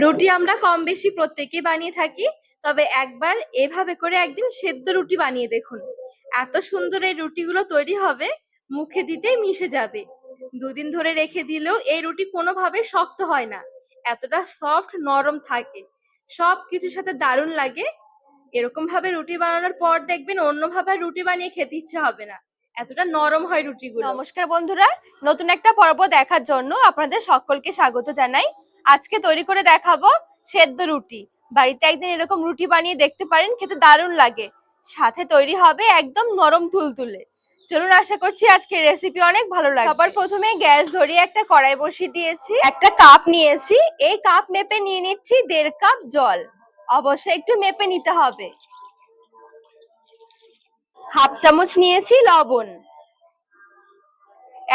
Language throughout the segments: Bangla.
রুটি আমরা কম বেশি প্রত্যেকেই বানিয়ে থাকি, তবে একবার এভাবে করে একদিন সেদ্ধ রুটি বানিয়ে দেখুন। এত সুন্দর এই রুটিগুলো তৈরি হবে, মুখে দিতেই মিশে যাবে। দুদিন ধরে রেখে দিলেও এই রুটি কোনোভাবে শক্ত হয় না, এতটা সফট নরম থাকে, সব কিছুর সাথে দারুণ লাগে। এরকম ভাবে রুটি বানানোর পর দেখবেন অন্যভাবে রুটি বানিয়ে খেতে ইচ্ছে হবে না, এতটা নরম হয় রুটিগুলো। নমস্কার বন্ধুরা, নতুন একটা পর্ব দেখার জন্য আপনাদের সকলকে স্বাগত জানাই। আজকে তৈরি করে দেখাবো সেদ্ধ রুটি। বাড়িতে একদিন এরকম রুটি বানিয়ে দেখতে পারেন, খেতে দারুণ লাগে, সাথে তৈরি হবে একদম নরম তুলতুলে। চলুন, আশা করছি আজকের রেসিপি অনেক ভালো লাগবে। সবার প্রথমে গ্যাস ধরিয়ে একটা কড়াই বসিয়ে দিয়েছি, একটা কাপ নিয়েছি, এই কাপ মেপে নিয়ে নিচ্ছি 1.5 কাপ জল। অবশ্যই একটু মেপে নিতে হবে। হাফ চামচ নিয়েছি লবণ,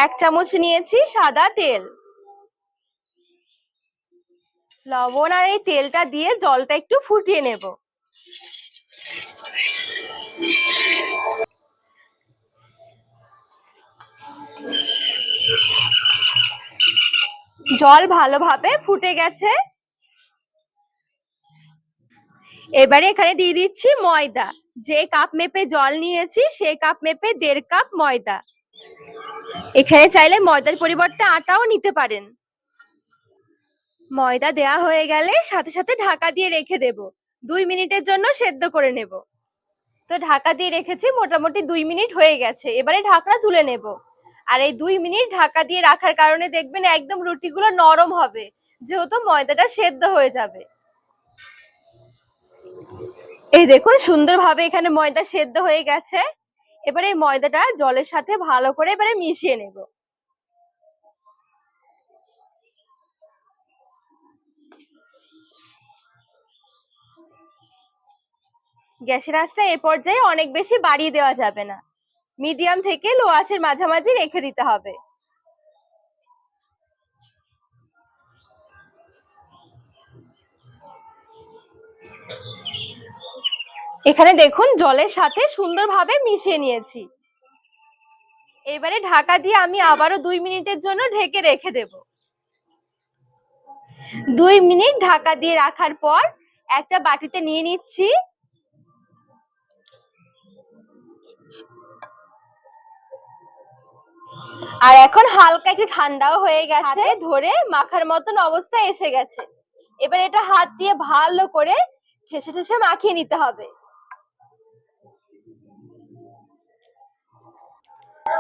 1 চামচ নিয়েছি সাদা তেল। লবণ আর এই তেলটা দিয়ে জলটা একটু ফুটিয়ে নেব। জল ভালোভাবে ফুটে গেছে, এবারে এখানে দিয়ে দিচ্ছি ময়দা। যে কাপ মেপে জল নিয়েছি সেই কাপ মেপে 1.5 কাপ ময়দা। এখানে চাইলে ময়দার পরিবর্তে আটাও নিতে পারেন। ময়দা দেয়া হয়ে গেলে সাথে সাথে ঢাকা দিয়ে রেখে দেব, 2 মিনিটের জন্য সেদ্ধ করে নেব। তো ঢাকা দিয়ে রেখেছি, মোটামুটি 2 মিনিট হয়ে গেছে। এবারে ঢাকনা তুলে নেব। আর এই 2 মিনিট ঢাকা দিয়ে রাখার কারণে দেখবেন একদম রুটিগুলো নরম হবে, যেহেতু ময়দাটা সেদ্ধ হয়ে যাবে। এই দেখুন সুন্দরভাবে এখানে ময়দা সেদ্ধ হয়ে গেছে। এবারে এই ময়দাটা জলের সাথে ভালো করে এবারে মিশিয়ে নেব। গ্যাসের আঁচটা এ পর্যায়ে অনেক বেশি বাড়িয়ে দেওয়া যাবে না, মিডিয়াম থেকে লো আঁচের মাঝামাঝি রেখে দিতে হবে। এখানে দেখুন জলের সাথে সুন্দরভাবে মিশিয়ে নিয়েছি। এবারে ঢাকা দিয়ে আমি আবারও 2 মিনিটের জন্য ঢেকে রেখে দেব। 2 মিনিট ঢাকা দিয়ে রাখার পর একটা বাটিতে নিয়ে নিচ্ছি। আর এখন হালকা একটু ঠান্ডাও হয়ে গেছে, ধরে মাখার মতন অবস্থা এসে গেছে। এবার এটা হাত দিয়ে ভালো করে ঠেসে ঠেসে মাখিয়ে নিতে হবে।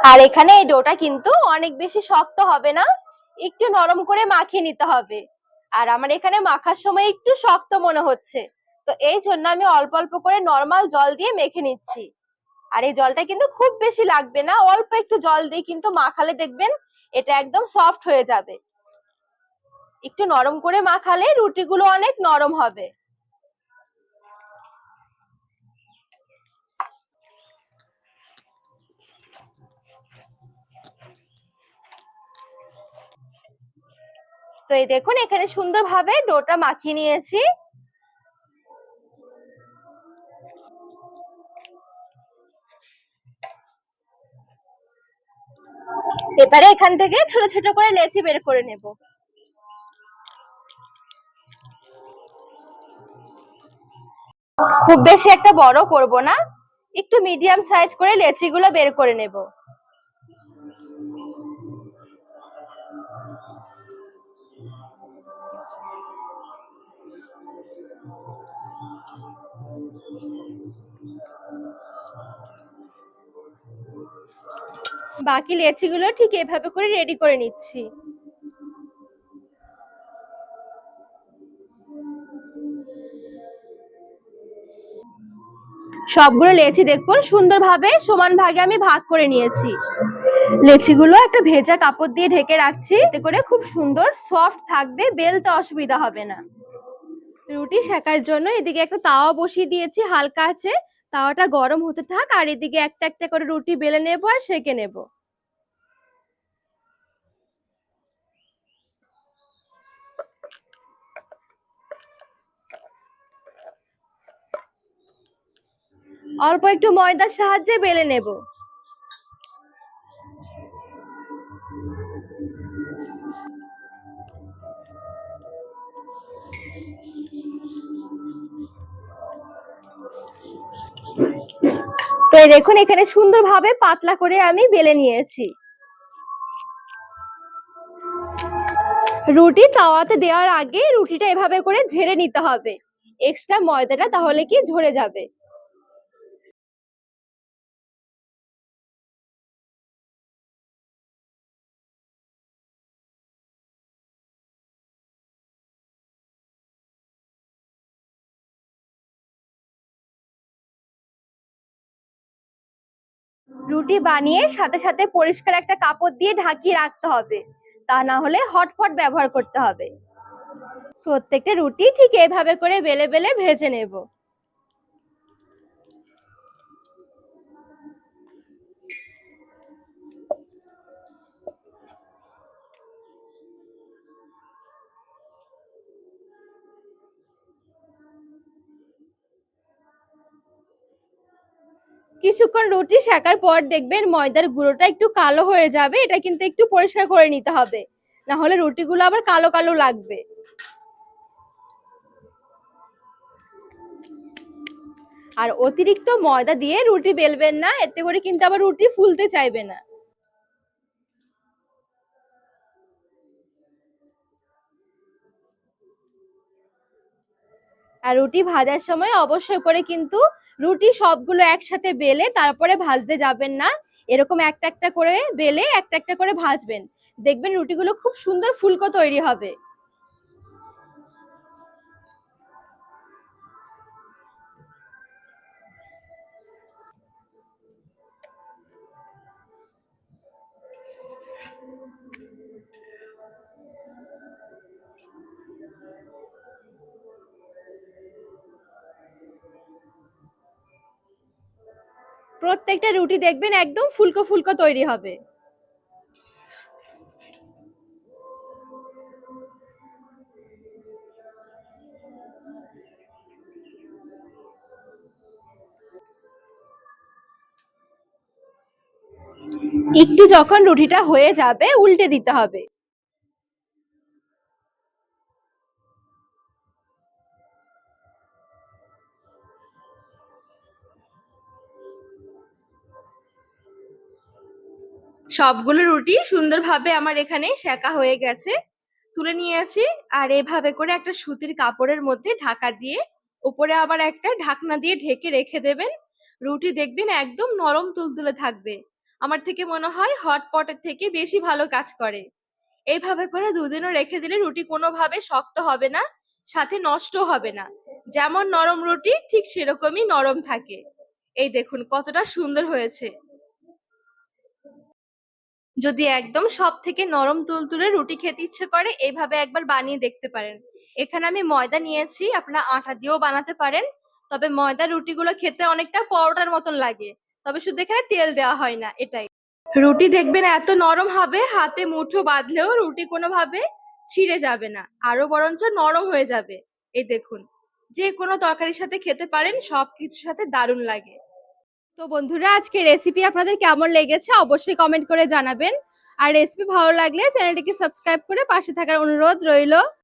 আর এখানে এই ডোটা কিন্তু অনেক বেশি শক্ত হবে না, একটু নরম করে মাখিয়ে নিতে হবে। আর আমার এখানে মাখার সময় একটু শক্ত মনে হচ্ছে, তো এই জন্য আমি অল্প অল্প করে নরমাল জল দিয়ে মেখে নিচ্ছি। আর এই জলটা কিন্তু খুব বেশি লাগবে না, অল্প একটু জল দিয়ে কিন্তু মাখালে দেখবেন এটা একদম সফট হয়ে যাবে। একটু নরম করে মাখালে রুটিগুলো অনেক নরম হবে। তো এই দেখুন এখানে সুন্দরভাবে ডোটা মাখিয়ে নিয়েছি। এবারে এখান থেকে ছোট ছোট করে লেচি বের করে নেব। খুব বেশি একটা বড় করব না, একটু মিডিয়াম সাইজ করে লেচিগুলো বের করে নেব। বাকি লেচিগুলো ঠিক এভাবে করে রেডি করে নিচ্ছি। সবগুলো লেচি দেখুন সুন্দরভাবে সমান ভাগে আমি ভাগ করে নিয়েছি। লেচিগুলো একটা ভেজা কাপড় দিয়ে ঢেকে রাখছি, এতে করে খুব সুন্দর সফট থাকবে, বেলতে অসুবিধা হবে না। রুটি সেকার জন্য এদিকে একটা তাওয়া বসিয়ে দিয়েছি হালকা আছে, তাওয়াটা গরম হতে থাক, আর এদিকে একটা একটা করে রুটি বেলে নেব আর সেকে নেব। অল্প একটু ময়দার সাহায্যে বেলে নেব। তো এই দেখুন এখানে সুন্দরভাবে পাতলা করে আমি বেলে নিয়েছি। রুটি তাওয়াতে দেওয়ার আগে রুটিটা এভাবে করে ঝেড়ে নিতে হবে, এক্সট্রা ময়দাটা তাহলে কি ঝরে যাবে। রুটি বানিয়ে সাথে সাথে পরিষ্কার একটা কাপড় দিয়ে ঢাকিয়ে রাখতে হবে, তা না হলে হটপট ব্যবহার করতে হবে। প্রত্যেকটা রুটি ঠিক এভাবে করে বেলে বেলে ভেজে নেব। কিছুক্ষণ রুটি সেকার পর দেখবেন ময়দার গুঁড়োটা একটু কালো হয়ে যাবে, এটা কিন্তু একটু পরিষ্কার করে নিতে হবে, না হলে রুটিগুলো আবার কালো কালো লাগবে। আর অতিরিক্ত ময়দা দিয়ে রুটি বেলবেন না, এতে করে কিন্তু আবার রুটি ফুলতে চাইবে না। আর রুটি ভাজার সময় অবশ্যই করে কিন্তু রুটি সবগুলো একসাথে বেলে তারপরে ভাজতে যাবেন না, এরকম একটা একটা করে বেলে একটা একটা করে ভাজবেন, দেখবেন রুটিগুলো খুব সুন্দর ফুলকো তৈরি হবে। প্রত্যেকটা রুটি দেখবেন একদম ফুলকো ফুলকো তৈরি হবে। একটু যখন রুটিটা হয়ে যাবে উল্টে দিতে হবে। সবগুলো রুটি সুন্দরভাবে আমার এখানে সেকা হয়ে গেছে, তুলে নিয়েছি। আর এভাবে করে একটা সুতির কাপড়ের মধ্যে ঢাকা দিয়ে উপরে আবার একটা ঢাকনা দিয়ে ঢেকে রেখে দেবেন। রুটি দেখবেন একদম নরম তুলতুলে থাকবে, আমার থেকে মনে হয় হটপটের থেকে বেশি ভালো কাজ করে। এইভাবে করে দুদিনও রেখে দিলে রুটি কোনোভাবে শক্ত হবে না, সাথে নষ্ট হবে না। যেমন নরম রুটি ঠিক সেরকমই নরম থাকে। এই দেখুন কতটা সুন্দর হয়েছে। যদি একদম সব থেকে নরম তুলতুলে রুটি খেতে ইচ্ছে করে এইভাবে একবার বানিয়ে দেখতে পারেন। এখানে আমি ময়দা নিয়েছি, আপনারা আটা দিয়েও বানাতে পারেন, তবে ময়দার রুটিগুলো খেতে অনেকটা পরোটার মতন লাগে, তবে শুধু এখানে তেল দেওয়া হয় না, এটাই। রুটি দেখবেন এত নরম হবে হাতে মুঠো বাঁধলেও রুটি কোনোভাবে ছিঁড়ে যাবে না, আরো বরঞ্চ নরম হয়ে যাবে। এই দেখুন, যে কোনো তরকারির সাথে খেতে পারেন, সবকিছুর সাথে দারুণ লাগে। তো বন্ধুরা আজকে রেসিপি আপনাদের কেমন লেগেছে অবশ্যই কমেন্ট করে জানাবেন। আর রেসিপি ভালো লাগলে চ্যানেলটিকে সাবস্ক্রাইব করে পাশে থাকার অনুরোধ রইল।